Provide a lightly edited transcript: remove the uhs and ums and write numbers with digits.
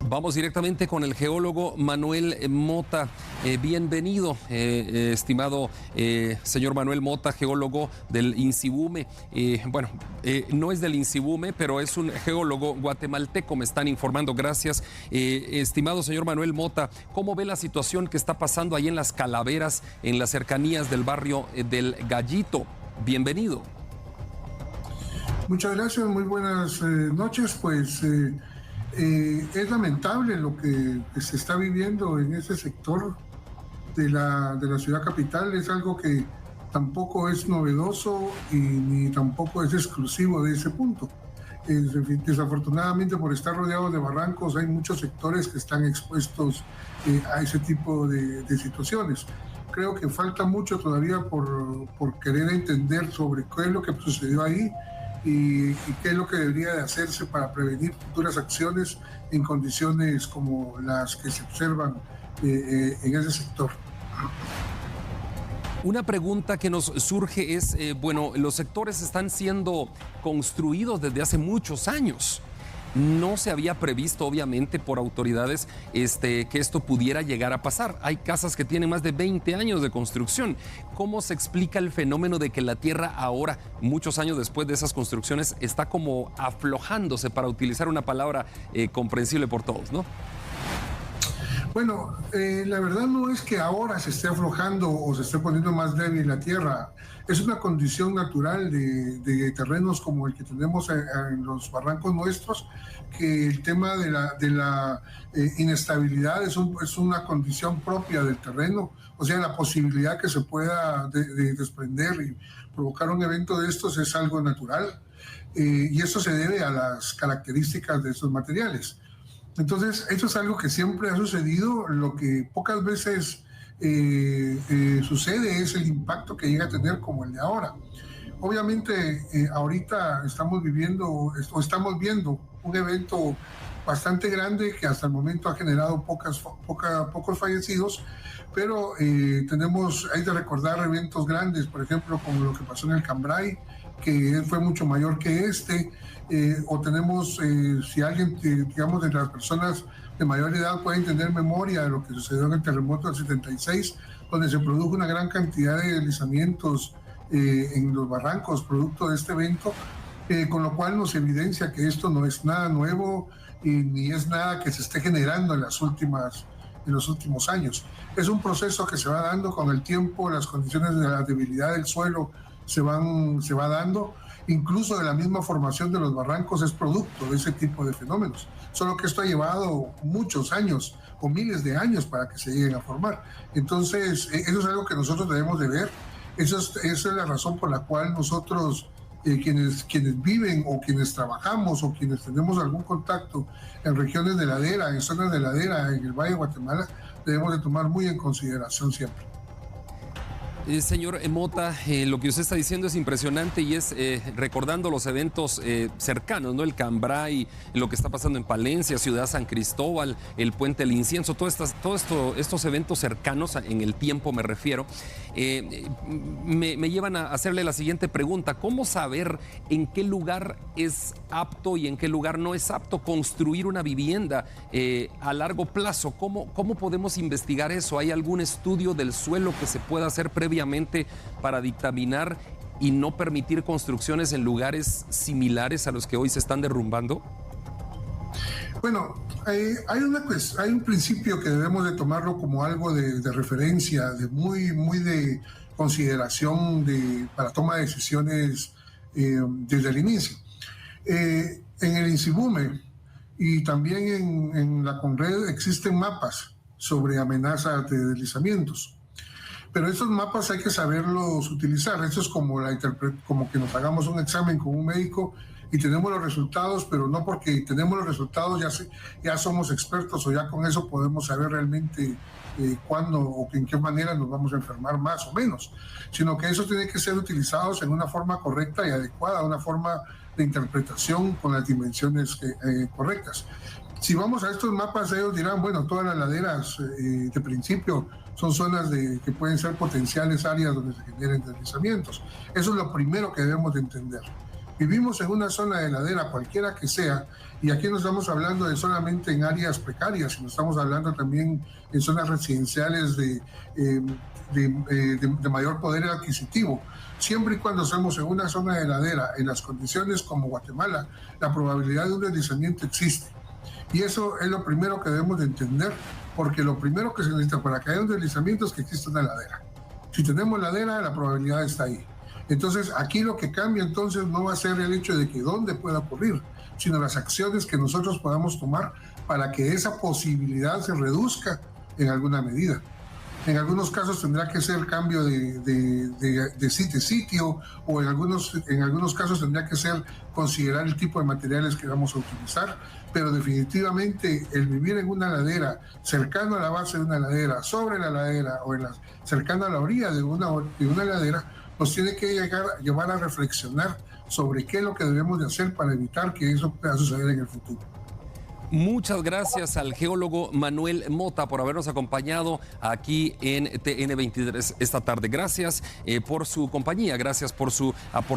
Vamos directamente con el geólogo Manuel Mota. Bienvenido, estimado señor Manuel Mota, geólogo del INSIBUME. No es del INSIBUME, pero es un geólogo guatemalteco, me están informando. Gracias. Estimado señor Manuel Mota, ¿cómo ve la situación que está pasando ahí en Las Calaveras, en las cercanías del barrio del Gallito? Bienvenido. Muchas gracias, muy buenas noches. Pues es lamentable lo que se está viviendo en ese sector de la ciudad capital. Es algo que tampoco es novedoso y ni tampoco es exclusivo de ese punto. Desafortunadamente, por estar rodeados de barrancos, hay muchos sectores que están expuestos a ese tipo de situaciones. Creo que falta mucho todavía por querer entender sobre qué es lo que sucedió ahí y qué es lo que debería de hacerse para prevenir futuras acciones en condiciones como las que se observan en ese sector. Una pregunta que nos surge es, los sectores están siendo construidos desde hace muchos años. No se había previsto, obviamente, por autoridades que esto pudiera llegar a pasar. Hay casas que tienen más de 20 años de construcción. ¿Cómo se explica el fenómeno de que la tierra ahora, muchos años después de esas construcciones, está como aflojándose, para utilizar una palabra comprensible por todos, ¿no? Bueno, la verdad no es que ahora se esté aflojando o se esté poniendo más débil la tierra. Es una condición natural de terrenos como el que tenemos en los barrancos nuestros, que el tema de la inestabilidad es una condición propia del terreno. O sea, la posibilidad que se pueda desprender y provocar un evento de estos es algo natural. Y eso se debe a las características de estos materiales. Entonces, eso es algo que siempre ha sucedido. Lo que pocas veces sucede es el impacto que llega a tener como el de ahora. Obviamente, ahorita estamos viendo un evento bastante grande que hasta el momento ha generado pocos fallecidos, pero hay de recordar eventos grandes, por ejemplo, como lo que pasó en el Cambrai, que fue mucho mayor que este. O tenemos, si alguien, digamos, de las personas de mayor edad pueden tener memoria de lo que sucedió en el terremoto del 76, donde se produjo una gran cantidad de deslizamientos en los barrancos producto de este evento, con lo cual nos evidencia que esto no es nada nuevo y ni es nada que se esté generando en los últimos años. Es un proceso que se va dando con el tiempo. Las condiciones de la debilidad del suelo se va dando. Incluso de la misma formación de los barrancos es producto de ese tipo de fenómenos. Solo que esto ha llevado muchos años o miles de años para que se lleguen a formar. Entonces, eso es algo que nosotros debemos de ver. Esa es la razón por la cual nosotros, quienes viven o quienes trabajamos o quienes tenemos algún contacto en regiones de ladera, en zonas de ladera, en el Valle de Guatemala, debemos de tomar muy en consideración siempre. Señor Mota, lo que usted está diciendo es impresionante y es recordando los eventos cercanos, ¿no? El Cambrai, lo que está pasando en Palencia, Ciudad San Cristóbal, el Puente del Incienso, todos estos eventos cercanos en el tiempo, me refiero, me llevan a hacerle la siguiente pregunta. ¿Cómo saber en qué lugar es apto y en qué lugar no es apto construir una vivienda a largo plazo? ¿Cómo podemos investigar eso? ¿Hay algún estudio del suelo que se pueda hacer previamente para dictaminar y no permitir construcciones en lugares similares a los que hoy se están derrumbando? Bueno, hay un principio que debemos de tomarlo como algo de referencia, de muy de consideración para toma de decisiones desde el inicio. En el INSIBUME y también en la CONRED existen mapas sobre amenazas de deslizamientos. Pero esos mapas hay que saberlos utilizar. Eso es como que nos hagamos un examen con un médico y tenemos los resultados, pero no porque tenemos los resultados ya somos expertos o ya con eso podemos saber realmente cuándo o en qué manera nos vamos a enfermar más o menos, sino que eso tiene que ser utilizados en una forma correcta y adecuada, una forma de interpretación con las dimensiones correctas. Si vamos a estos mapas, ellos dirán, bueno, todas las laderas de principio son zonas que pueden ser potenciales áreas donde se generen deslizamientos. Eso es lo primero que debemos de entender. vivimos en una zona de ladera, cualquiera que sea, y aquí no estamos hablando de solamente en áreas precarias, sino estamos hablando también en zonas residenciales de mayor poder adquisitivo. Siempre y cuando estamos en una zona de ladera, en las condiciones como Guatemala, la probabilidad de un deslizamiento existe. Y eso es lo primero que debemos de entender, porque lo primero que se necesita para que haya un deslizamiento es que exista una ladera. Si tenemos ladera, la probabilidad está ahí. Entonces, aquí lo que cambia entonces no va a ser el hecho de que dónde pueda ocurrir, sino las acciones que nosotros podamos tomar para que esa posibilidad se reduzca en alguna medida. En algunos casos tendrá que ser cambio de sitio, o en algunos casos tendrá que ser considerar el tipo de materiales que vamos a utilizar, pero definitivamente el vivir en una ladera, cercano a la base de una ladera, sobre la ladera o cercano a la orilla de una ladera, nos tiene que llevar a reflexionar sobre qué es lo que debemos de hacer para evitar que eso pueda suceder en el futuro. Muchas gracias al geólogo Manuel Mota por habernos acompañado aquí en TN23 esta tarde. Gracias por su compañía, gracias por su aportación.